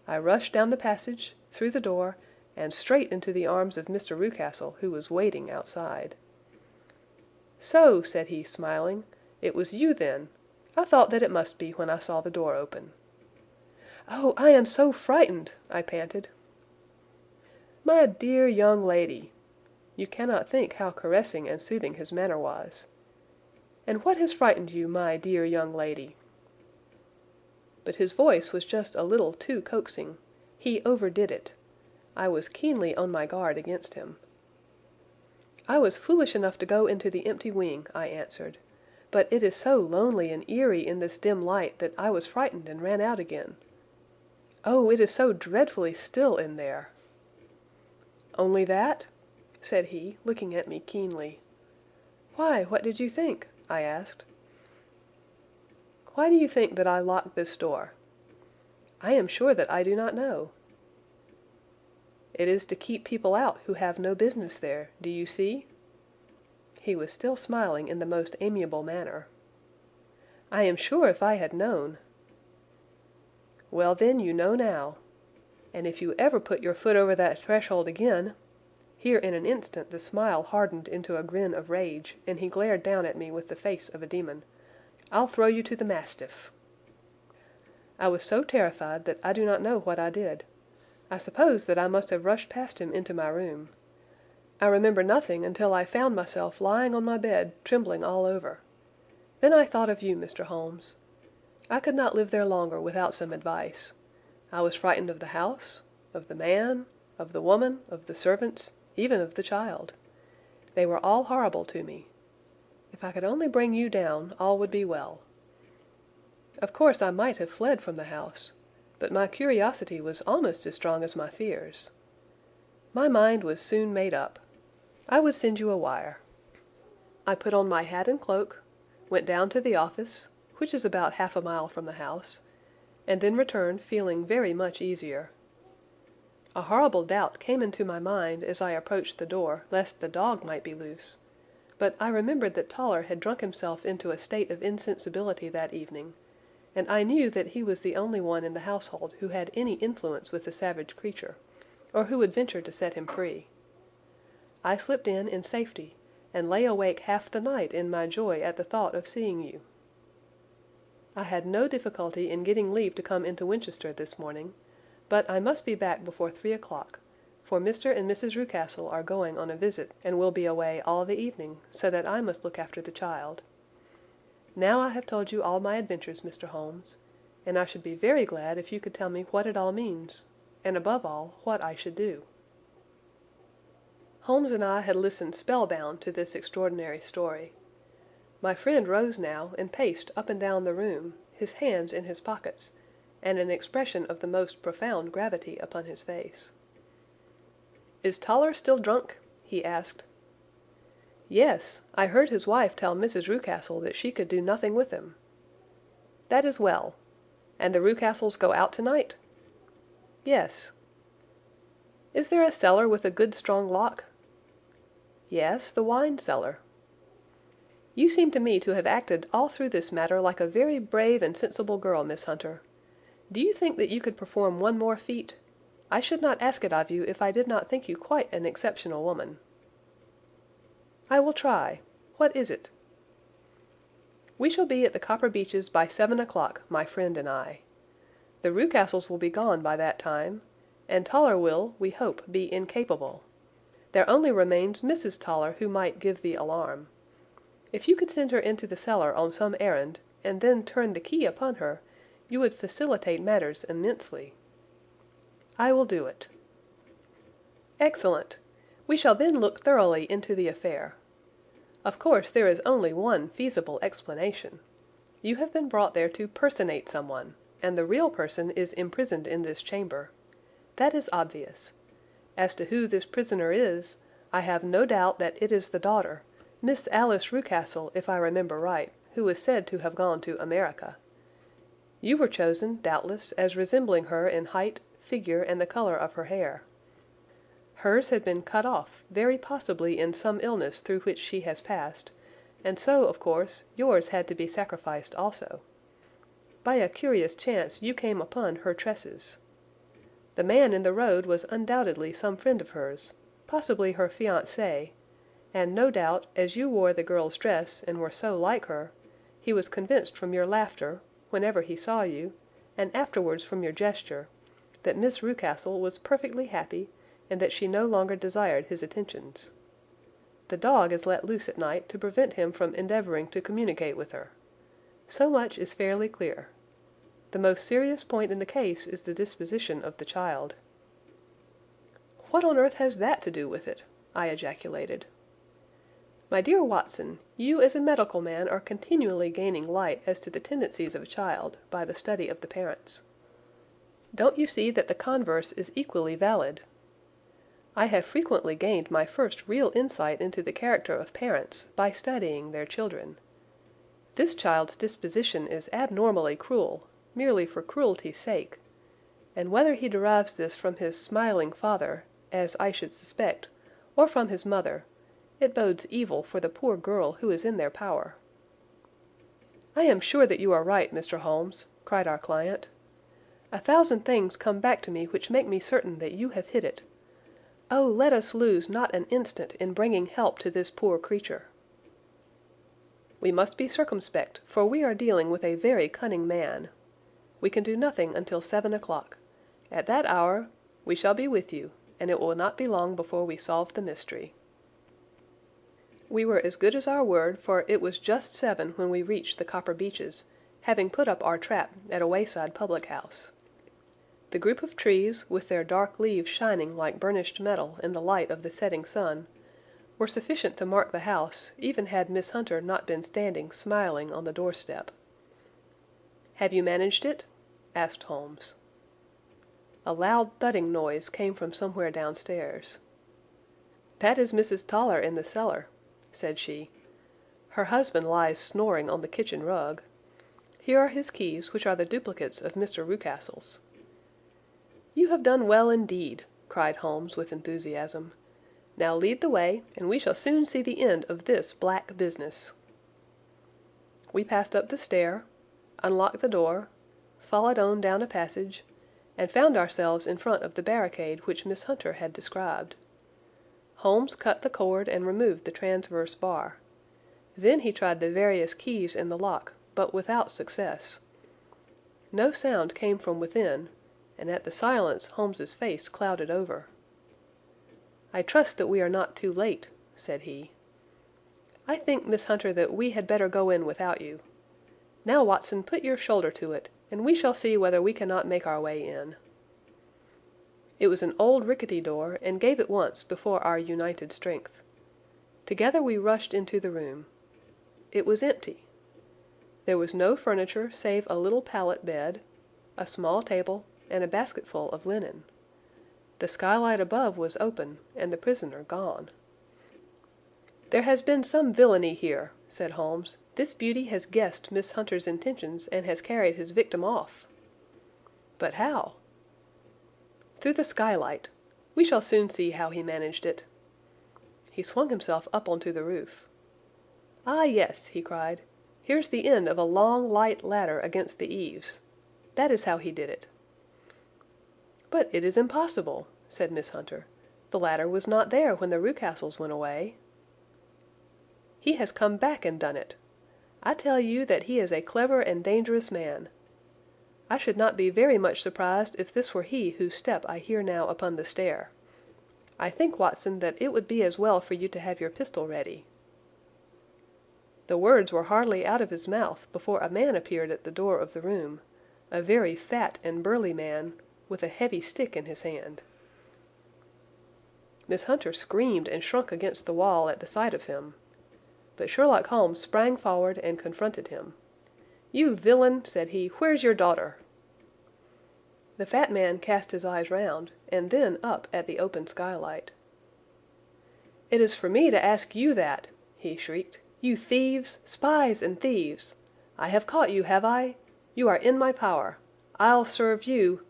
I rushed down the passage, through the door, and straight into the arms of Mr. Rucastle, who was waiting outside. "So," said he, smiling, "it was you, then. I thought that it must be when I saw the door open." "Oh, I am so frightened!" I panted. "My dear young lady!" You cannot think how caressing and soothing his manner was. "And what has frightened you, my dear young lady?" But his voice was just a little too coaxing. He overdid it. I was keenly on my guard against him. "I was foolish enough to go into the empty wing," I answered. "But it is so lonely and eerie in this dim light that I was frightened and ran out again. Oh, it is so dreadfully still in there!" "Only that?" said he, looking at me keenly. "Why, what did you think?" I asked. "Why do you think that I locked this door?" "I am sure that I do not know." "It is to keep people out who have no business there, do you see?" He was still smiling in the most amiable manner. "I am sure if I had known—" "Well, then, you know now. And if you ever put your foot over that threshold again—" Here in an instant the smile hardened into a grin of rage, and he glared down at me with the face of a demon. "I'll throw you to the mastiff." I was so terrified that I do not know what I did. I suppose that I must have rushed past him into my room. I remember nothing until I found myself lying on my bed, trembling all over. Then I thought of you, Mr. Holmes. I could not live there longer without some advice. I was frightened of the house, of the man, of the woman, of the servants, even of the child. They were all horrible to me. If I could only bring you down, all would be well. Of course I might have fled from the house, but my curiosity was almost as strong as my fears. My mind was soon made up. I would send you a wire. I put on my hat and cloak, went down to the office, which is about half a mile from the house, and then returned feeling very much easier. A horrible doubt came into my mind as I approached the door lest the dog might be loose, but I remembered that Toller had drunk himself into a state of insensibility that evening, and I knew that he was the only one in the household who had any influence with the savage creature, or who would venture to set him free. I slipped in safety, and lay awake half the night in my joy at the thought of seeing you. I had no difficulty in getting leave to come into Winchester this morning, but I must be back before 3 o'clock, for Mr. and Mrs. Rucastle are going on a visit and will be away all the evening, so that I must look after the child. Now I have told you all my adventures, Mr. Holmes, and I should be very glad if you could tell me what it all means, and above all, what I should do." Holmes and I had listened spellbound to this extraordinary story. My friend rose now and paced up and down the room, his hands in his pockets, and an expression of the most profound gravity upon his face. "Is Toller still drunk?" he asked. "Yes, I heard his wife tell Mrs. Rucastle that she could do nothing with him." "That is well. And the Rucastles go out tonight?" "Yes." "Is there a cellar with a good strong lock?" "Yes, the wine cellar." "You seem to me to have acted all through this matter like a very brave and sensible girl, Miss Hunter. Do you think that you could perform one more feat? I should not ask it of you if I did not think you quite an exceptional woman." "I will try. What is it?" "We shall be at the Copper Beeches by 7 o'clock, my friend and I. The Rucastles will be gone by that time, and Toller will, we hope, be incapable. There only remains Mrs. Toller, who might give the alarm. If you could send her into the cellar on some errand, and then turn the key upon her, you would facilitate matters immensely." "I will do it." "Excellent. We shall then look thoroughly into the affair. Of course there is only one feasible explanation. You have been brought there to personate someone, and the real person is imprisoned in this chamber. That is obvious. As to who this prisoner is, I have no doubt that it is the daughter, Miss Alice Rucastle, if I remember right, who is said to have gone to America. You were chosen, doubtless, as resembling her in height, figure, and the color of her hair. Hers had been cut off, very possibly in some illness through which she has passed, and so, of course, yours had to be sacrificed also. By a curious chance you came upon her tresses. The man in the road was undoubtedly some friend of hers, possibly her fiancé, and no doubt, as you wore the girl's dress and were so like her, he was convinced from your laughter, whenever he saw you, and afterwards from your gesture, that Miss Rucastle was perfectly happy, and that she no longer desired his attentions. The dog is let loose at night to prevent him from endeavouring to communicate with her. So much is fairly clear. The most serious point in the case is the disposition of the child." "What on earth has that to do with it?" I ejaculated. "My dear Watson, you as a medical man are continually gaining light as to the tendencies of a child by the study of the parents. Don't you see that the converse is equally valid? I have frequently gained my first real insight into the character of parents by studying their children. This child's disposition is abnormally cruel, merely for cruelty's sake, and whether he derives this from his smiling father, as I should suspect, or from his mother, it bodes evil for the poor girl who is in their power." "I am sure that you are right, Mr. Holmes," cried our client. "A thousand things come back to me which make me certain that you have hit it. Oh, let us lose not an instant in bringing help to this poor creature." "We must be circumspect, for we are dealing with a very cunning man. We can do nothing until 7 o'clock. At that hour we shall be with you, and it will not be long before we solve the mystery." We were as good as our word, for it was just 7 when we reached the Copper Beeches, having put up our trap at a wayside public house. The group of trees, with their dark leaves shining like burnished metal in the light of the setting sun, were sufficient to mark the house, even had Miss Hunter not been standing smiling on the doorstep. "Have you managed it?" asked Holmes. A loud thudding noise came from somewhere downstairs. "That is Mrs. Toller in the cellar," said she. "Her husband lies snoring on the kitchen rug. Here are his keys, which are the duplicates of Mr. Rucastle's." "You have done well indeed," cried Holmes with enthusiasm. "Now lead the way, and we shall soon see the end of this black business." We passed up the stair, unlocked the door, followed on down a passage, and found ourselves in front of the barricade which Miss Hunter had described. Holmes cut the cord and removed the transverse bar. Then he tried the various keys in the lock, but without success. No sound came from within, and at the silence Holmes's face clouded over. "I trust that we are not too late," said he. "I think, Miss Hunter, that we had better go in without you. Now, Watson, put your shoulder to it, and we shall see whether we cannot make our way in." It was an old rickety door, and gave at once before our united strength. Together we rushed into the room. It was empty. There was no furniture save a little pallet bed, a small table, and a basketful of linen. The skylight above was open, and the prisoner gone. "There has been some villainy here," said Holmes. "This beauty has guessed Miss Hunter's intentions and has carried his victim off." "But how?" "Through the skylight. We shall soon see how he managed it." He swung himself up onto the roof. "Ah, yes," he cried. "Here's the end of a long, light ladder against the eaves. That is how he did it." "But it is impossible," said Miss Hunter. "The ladder was not there when the Rucastles went away." "He has come back and done it. I tell you that he is a clever and dangerous man. I should not be very much surprised if this were he whose step I hear now upon the stair. I think, Watson, that it would be as well for you to have your pistol ready." The words were hardly out of his mouth before a man appeared at the door of the room, a very fat and burly man, with a heavy stick in his hand. Miss Hunter screamed and shrunk against the wall at the sight of him. But Sherlock Holmes sprang forward and confronted him. "You villain," said he, "where's your daughter?" The fat man cast his eyes round, and then up at the open skylight. "It is for me to ask you that," he shrieked. "You thieves, spies and thieves! I have caught you, have I? You are in my power. I'll serve you—"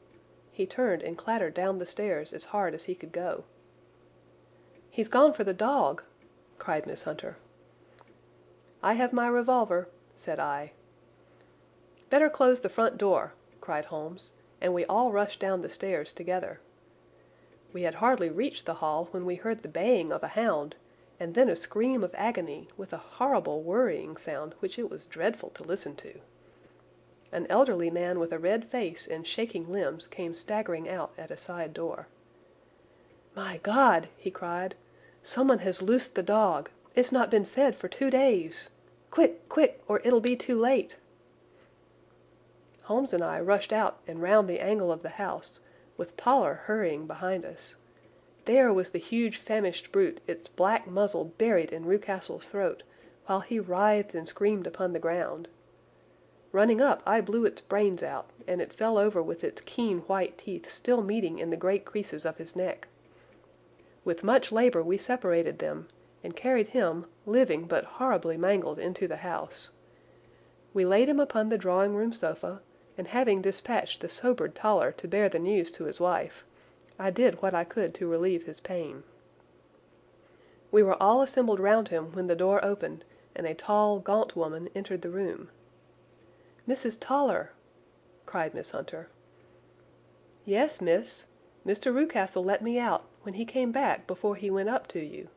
He turned and clattered down the stairs as hard as he could go. "He's gone for the dog," cried Miss Hunter. "I have my revolver," said I. "Better close the front door," cried Holmes, and we all rushed down the stairs together. We had hardly reached the hall when we heard the baying of a hound, and then a scream of agony, with a horrible worrying sound which it was dreadful to listen to. An elderly man with a red face and shaking limbs came staggering out at a side door. "My God!" he cried. "Someone has loosed the dog. It's not been fed for 2 days. Quick, quick, or it'll be too late." Holmes and I rushed out and round the angle of the house, with Toller hurrying behind us. There was the huge famished brute, its black muzzle buried in Rucastle's throat, while he writhed and screamed upon the ground. Running up, I blew its brains out, and it fell over with its keen white teeth still meeting in the great creases of his neck. With much labor we separated them, and carried him, living but horribly mangled, into the house. We laid him upon the drawing-room sofa, and having dispatched the sobered Toller to bear the news to his wife, I did what I could to relieve his pain. We were all assembled round him when the door opened, and a tall, gaunt woman entered the room. "Mrs. Toller!" cried Miss Hunter. "Yes, miss. Mr. Rucastle let me out, when he came back before he went up to you.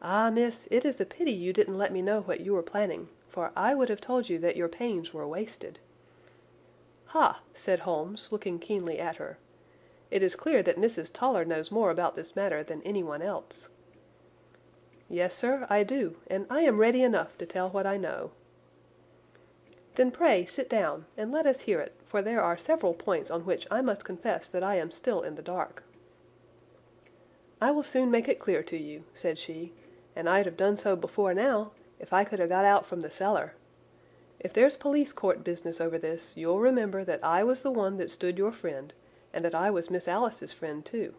Ah, miss, it is a pity you didn't let me know what you were planning, for I would have told you that your pains were wasted." "Ha!" said Holmes, looking keenly at her. "It is clear that Mrs. Toller knows more about this matter than anyone else." Yes, sir, I do, and I am ready enough to tell what I know." "Then pray sit down, and let us hear it, for there are several points on which I must confess that I am still in the dark." "I will soon make it clear to you," said she, "and I'd have done so before now, if I could have got out from the cellar. If there's police court business over this, you'll remember that I was the one that stood your friend, and that I was Miss Alice's friend too.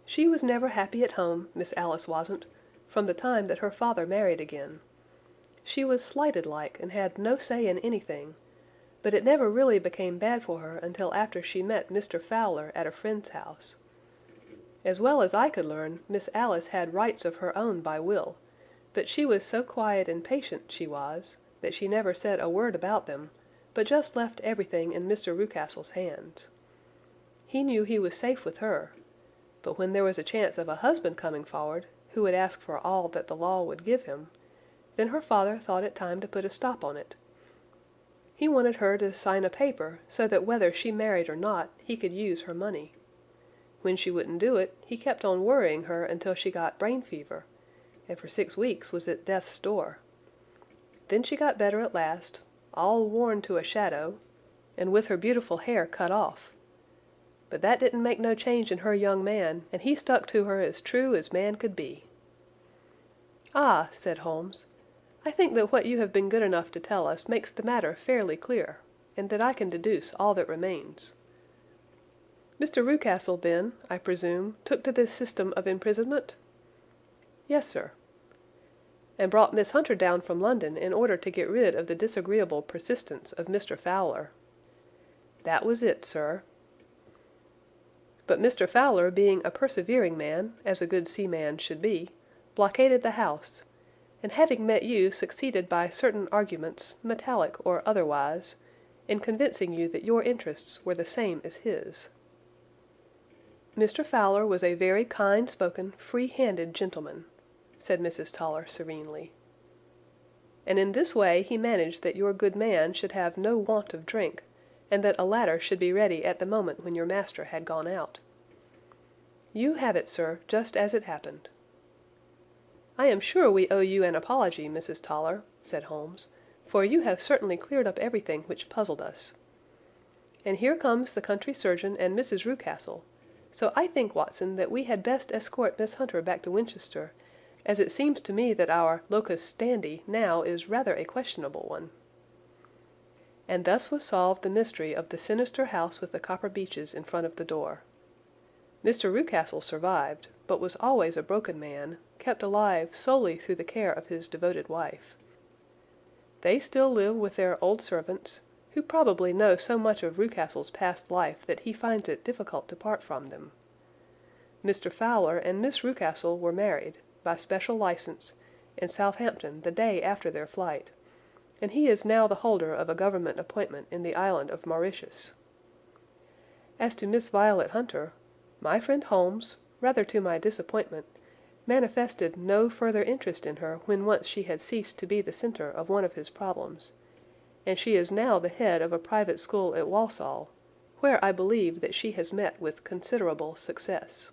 She was never happy at home, Miss Alice wasn't, from the time that her father married again. She was slighted like, and had no say in anything, but it never really became bad for her until after she met Mr. Fowler at a friend's house. As well as I could learn, Miss Alice had rights of her own by will, but she was so quiet and patient, she was, that she never said a word about them, but just left everything in Mr. Rucastle's hands. He knew he was safe with her, but when there was a chance of a husband coming forward, who would ask for all that the law would give him, then her father thought it time to put a stop on it. He wanted her to sign a paper so that whether she married or not, he could use her money. When she wouldn't do it, he kept on worrying her until she got brain fever, and for 6 weeks was at death's door. Then she got better at last, all worn to a shadow, and with her beautiful hair cut off. But that didn't make no change in her young man, and he stuck to her as true as man could be." "Ah," said Holmes, "I think that what you have been good enough to tell us makes the matter fairly clear, and that I can deduce all that remains. Mr. Rucastle, then, I presume, took to this system of imprisonment?" "Yes, sir." "And brought Miss Hunter down from London in order to get rid of the disagreeable persistence of Mr. Fowler?" "That was it, sir." "But Mr. Fowler, being a persevering man, as a good seaman should be, blockaded the house, and having met you succeeded by certain arguments, metallic or otherwise, in convincing you that your interests were the same as his." "Mr. Fowler was a very kind-spoken, free-handed gentleman," said Mrs. Toller serenely. "And in this way he managed that your good man should have no want of drink, and that a ladder should be ready at the moment when your master had gone out." "You have it, sir, just as it happened." "I am sure we owe you an apology, Mrs. Toller," said Holmes, "for you have certainly cleared up everything which puzzled us. And here comes the country surgeon and Mrs. Rucastle, so I think, Watson, that we had best escort Miss Hunter back to Winchester, as it seems to me that our locus standi now is rather a questionable one." And thus was solved the mystery of the sinister house with the copper beeches in front of the door. Mr. Rucastle survived, but was always a broken man, kept alive solely through the care of his devoted wife. They still live with their old servants, who probably know so much of Rucastle's past life that he finds it difficult to part from them. Mr. Fowler and Miss Rucastle were married, by special license, in Southampton the day after their flight, and he is now the holder of a government appointment in the island of Mauritius. As to Miss Violet Hunter, my friend Holmes, rather to my disappointment, manifested no further interest in her when once she had ceased to be the centre of one of his problems, and she is now the head of a private school at Walsall, where I believe that she has met with considerable success.